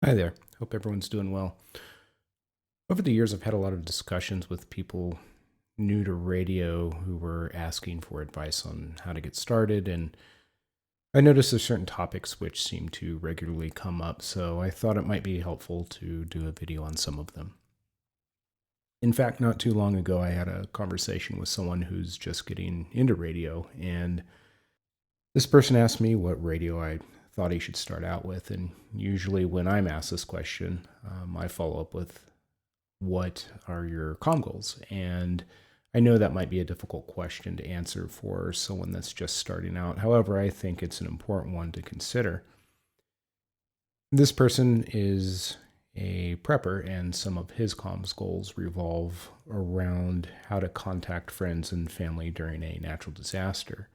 Hi there. Hope everyone's doing well. Over the years, I've had a lot of discussions with people new to radio who were asking for advice on how to get started. And I noticed there's certain topics which seem to regularly come up, so I thought it might be helpful to do a video on some of them. In fact, not too long ago, I had a conversation with someone who's just getting into radio, and this person asked me what radio I thought he should start out with. And usually, when I'm asked this question, I follow up with, what are your comm goals? And I know that might be a difficult question to answer for someone that's just starting out. However, I think it's an important one to consider. This person is a prepper, and some of his comms goals revolve around how to contact friends and family during a natural disaster.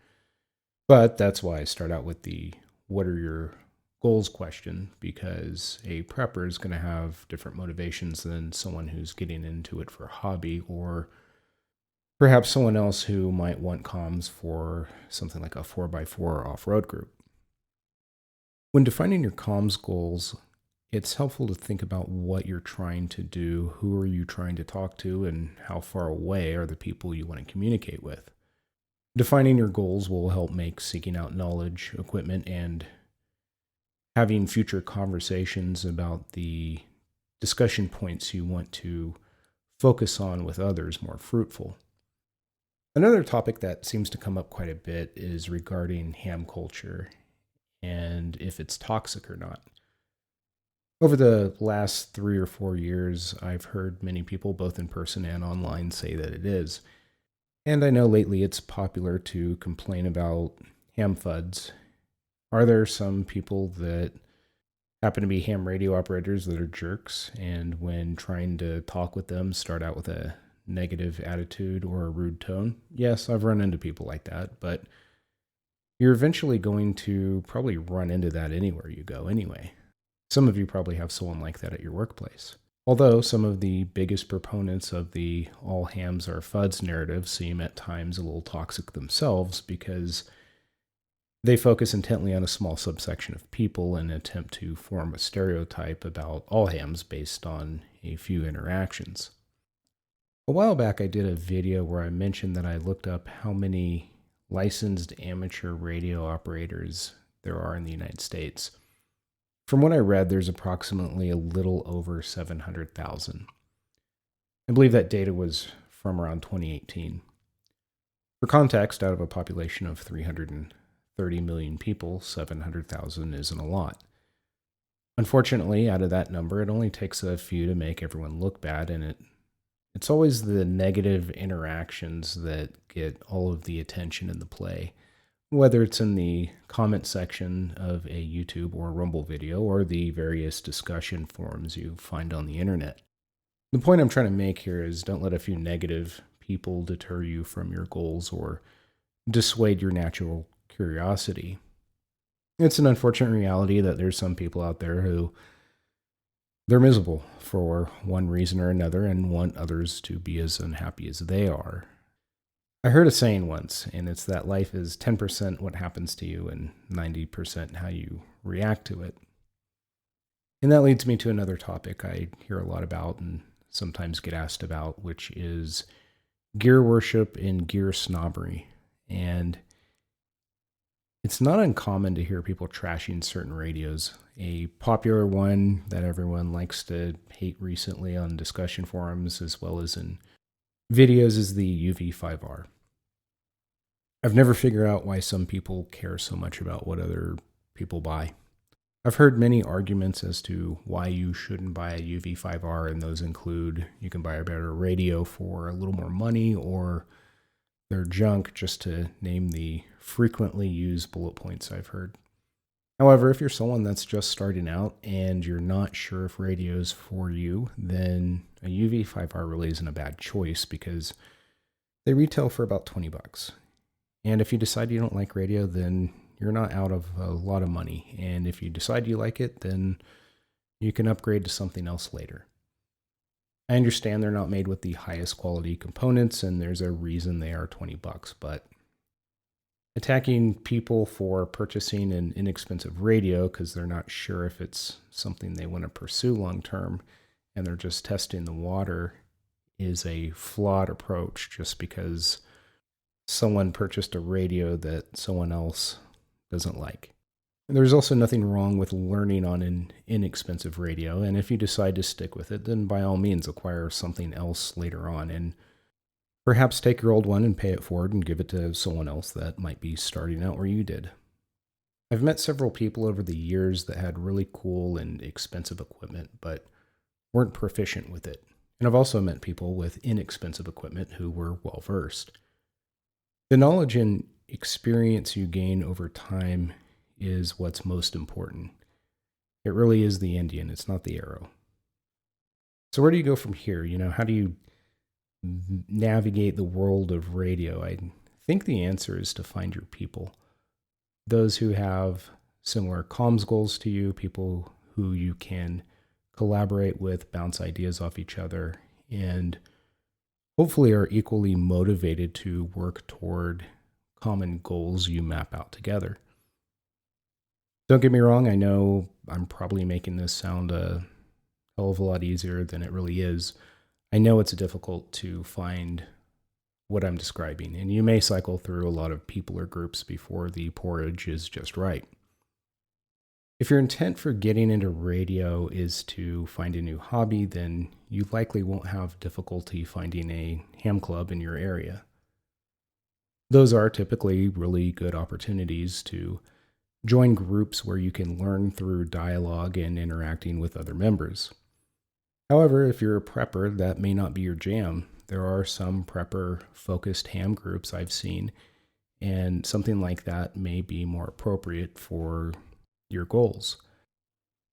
But that's why I start out with the what are your goals question, because a prepper is going to have different motivations than someone who's getting into it for a hobby, or perhaps someone else who might want comms for something like a 4x4 off-road group. When defining your comms goals, it's helpful to think about what you're trying to do, who are you trying to talk to, and how far away are the people you want to communicate with. Defining your goals will help make seeking out knowledge, equipment, and having future conversations about the discussion points you want to focus on with others more fruitful. Another topic that seems to come up quite a bit is regarding ham culture and if it's toxic or not. Over the last 3 or 4 years, I've heard many people, both in person and online, say that it is. And I know lately it's popular to complain about ham FUDs. Are there some people that happen to be ham radio operators that are jerks, and when trying to talk with them, start out with a negative attitude or a rude tone? Yes, I've run into people like that, but you're eventually going to probably run into that anywhere you go anyway. Some of you probably have someone like that at your workplace. Although some of the biggest proponents of the all hams are FUDs narrative seem at times a little toxic themselves, because they focus intently on a small subsection of people and attempt to form a stereotype about all hams based on a few interactions. A while back, I did a video where I mentioned that I looked up how many licensed amateur radio operators there are in the United States. From what I read, there's approximately a little over 700,000. I believe that data was from around 2018. For context, out of a population of 330 million people, 700,000 isn't a lot. Unfortunately, out of that number, it only takes a few to make everyone look bad, and it's always the negative interactions that get all of the attention in the play, whether it's in the comment section of a YouTube or Rumble video or the various discussion forums you find on the internet. The point I'm trying to make here is, don't let a few negative people deter you from your goals or dissuade your natural curiosity. It's an unfortunate reality that there's some people out there who they're miserable for one reason or another and want others to be as unhappy as they are. I heard a saying once, and it's that life is 10% what happens to you and 90% how you react to it. And that leads me to another topic I hear a lot about and sometimes get asked about, which is gear worship and gear snobbery. And it's not uncommon to hear people trashing certain radios. A popular one that everyone likes to hate recently on discussion forums as well as in videos is the UV5R. I've never figured out why some people care so much about what other people buy. I've heard many arguments as to why you shouldn't buy a UV5R, and those include you can buy a better radio for a little more money, or they're junk, just to name the frequently used bullet points I've heard. However, if you're someone that's just starting out and you're not sure if radio's for you, then a UV5R really isn't a bad choice, because they retail for about $20. And if you decide you don't like radio, then you're not out of a lot of money. And if you decide you like it, then you can upgrade to something else later. I understand they're not made with the highest quality components, and there's a reason they are $20, but attacking people for purchasing an inexpensive radio because they're not sure if it's something they want to pursue long term and they're just testing the water is a flawed approach just because someone purchased a radio that someone else doesn't like. There's also nothing wrong with learning on an inexpensive radio, and if you decide to stick with it, then by all means acquire something else later on and perhaps take your old one and pay it forward and give it to someone else that might be starting out where you did. I've met several people over the years that had really cool and expensive equipment, but weren't proficient with it. And I've also met people with inexpensive equipment who were well versed. The knowledge and experience you gain over time is what's most important. It really is the Indian, it's not the arrow. So where do you go from here? How do you navigate the world of radio? I think the answer is to find your people. Those who have similar comms goals to you, people who you can collaborate with, bounce ideas off each other, and hopefully are equally motivated to work toward common goals you map out together. Don't get me wrong, I know I'm probably making this sound a hell of a lot easier than it really is. I know it's difficult to find what I'm describing, and you may cycle through a lot of people or groups before the porridge is just right. If your intent for getting into radio is to find a new hobby, then you likely won't have difficulty finding a ham club in your area. Those are typically really good opportunities to join groups where you can learn through dialogue and interacting with other members. However, if you're a prepper, that may not be your jam. There are some prepper-focused ham groups I've seen, and something like that may be more appropriate for your goals.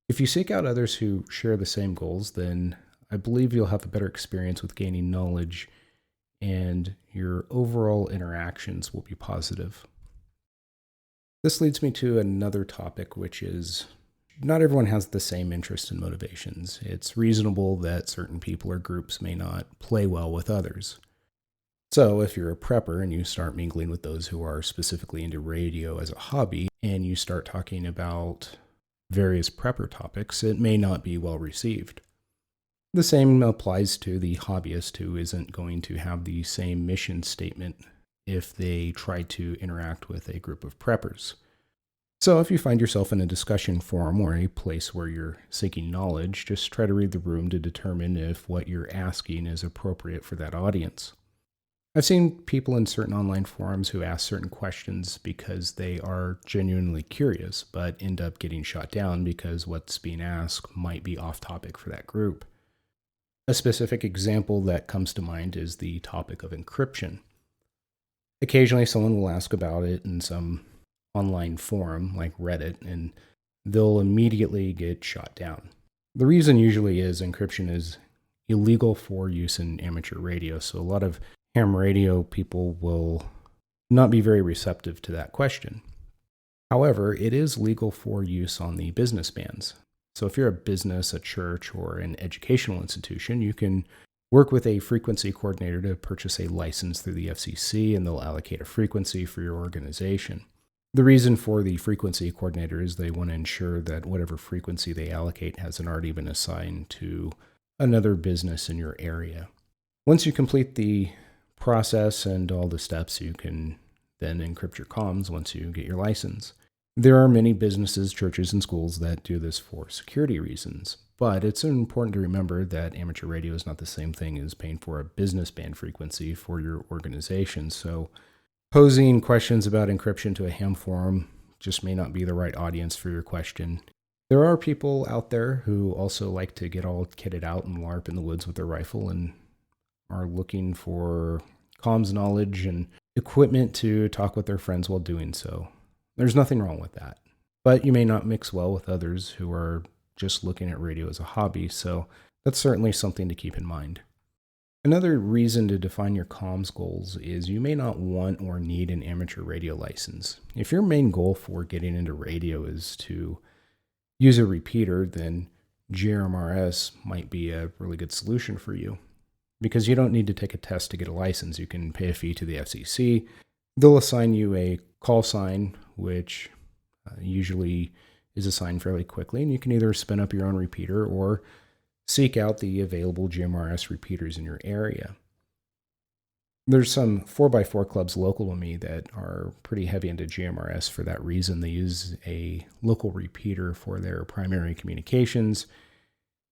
If you seek out others who share the same goals, then I believe you'll have a better experience with gaining knowledge, and your overall interactions will be positive. This leads me to another topic, which is not everyone has the same interests and motivations. It's reasonable that certain people or groups may not play well with others. So if you're a prepper and you start mingling with those who are specifically into radio as a hobby, and you start talking about various prepper topics, it may not be well received. The same applies to the hobbyist who isn't going to have the same mission statement if they try to interact with a group of preppers. So if you find yourself in a discussion forum or a place where you're seeking knowledge, just try to read the room to determine if what you're asking is appropriate for that audience. I've seen people in certain online forums who ask certain questions because they are genuinely curious, but end up getting shot down because what's being asked might be off topic for that group. A specific example that comes to mind is the topic of encryption. Occasionally someone will ask about it in some online forum like Reddit, and they'll immediately get shot down. The reason usually is encryption is illegal for use in amateur radio, so a lot of ham radio people will not be very receptive to that question. However, it is legal for use on the business bands. So if you're a business, a church, or an educational institution, you can work with a frequency coordinator to purchase a license through the FCC, and they'll allocate a frequency for your organization. The reason for the frequency coordinator is they want to ensure that whatever frequency they allocate hasn't already been assigned to another business in your area. Once you complete the process and all the steps, you can then encrypt your comms once you get your license. There are many businesses, churches, and schools that do this for security reasons, but it's important to remember that amateur radio is not the same thing as paying for a business band frequency for your organization. So posing questions about encryption to a ham forum just may not be the right audience for your question. There are people out there who also like to get all kitted out and LARP in the woods with their rifle and are looking for comms knowledge and equipment to talk with their friends while doing so. There's nothing wrong with that. But you may not mix well with others who are just looking at radio as a hobby, so that's certainly something to keep in mind. Another reason to define your comms goals is you may not want or need an amateur radio license. If your main goal for getting into radio is to use a repeater, then GRMRS might be a really good solution for you. Because you don't need to take a test to get a license. You can pay a fee to the FCC. They'll assign you a call sign, which usually is assigned fairly quickly, and you can either spin up your own repeater or seek out the available GMRS repeaters in your area. There's some 4x4 clubs local to me that are pretty heavy into GMRS for that reason. They use a local repeater for their primary communications,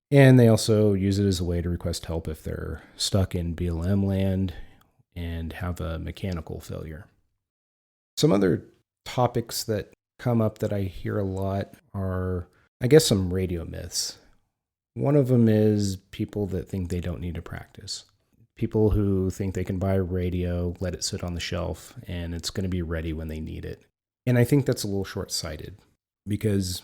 and they also use it as a way to request help if they're stuck in BLM land and have a mechanical failure. Some other topics that come up that I hear a lot are, I guess, some radio myths. One of them is people that think they don't need to practice. People who think they can buy a radio, let it sit on the shelf, and it's going to be ready when they need it. And I think that's a little short-sighted, because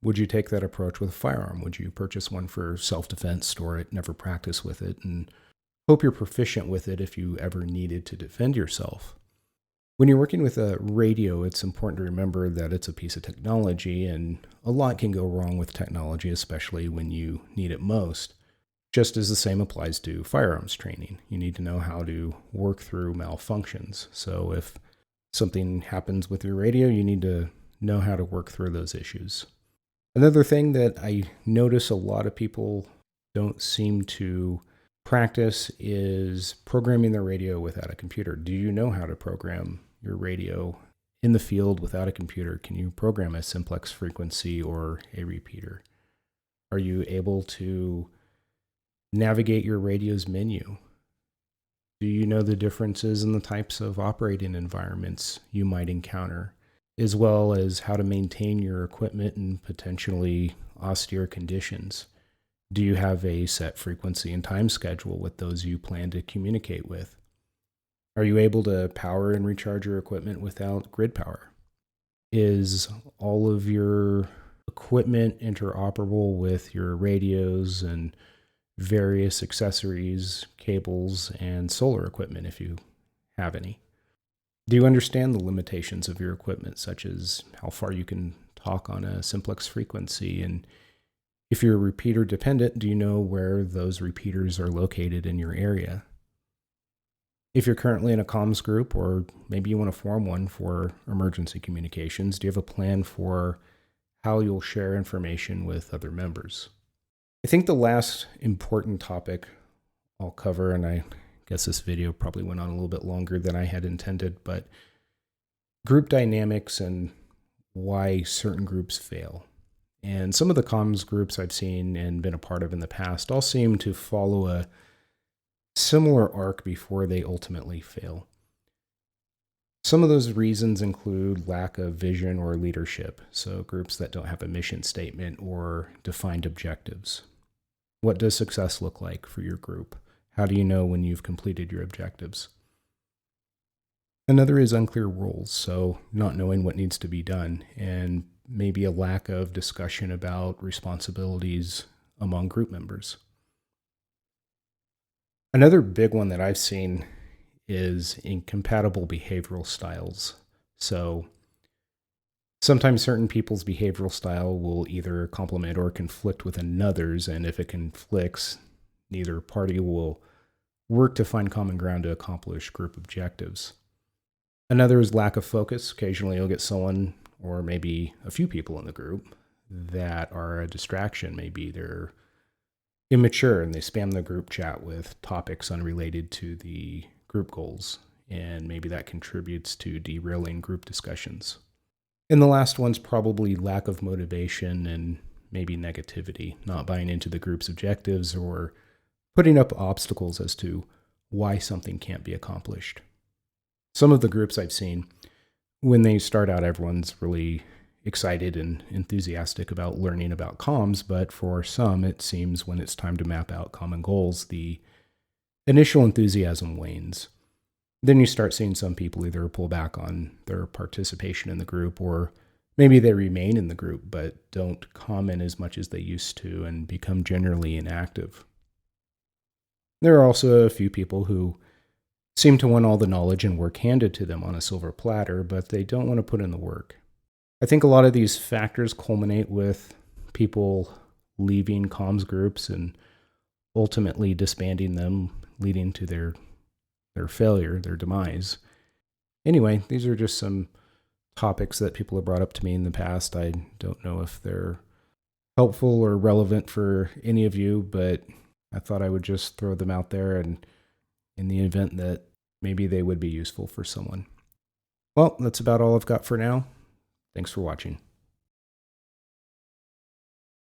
would you take that approach with a firearm? Would you purchase one for self-defense, store it, never practice with it, and hope you're proficient with it if you ever needed to defend yourself? When you're working with a radio, it's important to remember that it's a piece of technology, and a lot can go wrong with technology, especially when you need it most. Just as the same applies to firearms training. You need to know how to work through malfunctions. So if something happens with your radio, you need to know how to work through those issues. Another thing that I notice a lot of people don't seem to practice is programming their radio without a computer. Do you know how to program your radio in the field without a computer? Can you program a simplex frequency or a repeater? Are you able to navigate your radio's menu? Do you know the differences in the types of operating environments you might encounter, as well as how to maintain your equipment in potentially austere conditions? Do you have a set frequency and time schedule with those you plan to communicate with? Are you able to power and recharge your equipment without grid power? Is all of your equipment interoperable with your radios and various accessories, cables, and solar equipment if you have any? Do you understand the limitations of your equipment, such as how far you can talk on a simplex frequency? And if you're repeater dependent, do you know where those repeaters are located in your area? If you're currently in a comms group, or maybe you want to form one for emergency communications, do you have a plan for how you'll share information with other members? I think the last important topic I'll cover, and I guess this video probably went on a little bit longer than I had intended, but group dynamics and why certain groups fail. And some of the comms groups I've seen and been a part of in the past all seem to follow a similar arc before they ultimately fail. Some of those reasons include lack of vision or leadership, so groups that don't have a mission statement or defined objectives. What does success look like for your group? How do you know when you've completed your objectives? Another is unclear roles, so not knowing what needs to be done, and maybe a lack of discussion about responsibilities among group members. Another big one that I've seen is incompatible behavioral styles. So sometimes certain people's behavioral style will either complement or conflict with another's, and if it conflicts, neither party will work to find common ground to accomplish group objectives. Another is lack of focus. Occasionally you'll get someone, or maybe a few people in the group, that are a distraction. Maybe they're immature and they spam the group chat with topics unrelated to the group goals, and maybe that contributes to derailing group discussions. And the last one's probably lack of motivation and maybe negativity, not buying into the group's objectives or putting up obstacles as to why something can't be accomplished. Some of the groups I've seen, when they start out, everyone's really excited and enthusiastic about learning about comms, but for some, it seems when it's time to map out common goals, the initial enthusiasm wanes. Then you start seeing some people either pull back on their participation in the group, or maybe they remain in the group but don't comment as much as they used to and become generally inactive. There are also a few people who seem to want all the knowledge and work handed to them on a silver platter, but they don't want to put in the work. I think a lot of these factors culminate with people leaving comms groups and ultimately disbanding them, leading to their failure, their demise. Anyway, these are just some topics that people have brought up to me in the past. I don't know if they're helpful or relevant for any of you, but I thought I would just throw them out there, and in the event that maybe they would be useful for someone. Well, that's about all I've got for now. Thanks for watching.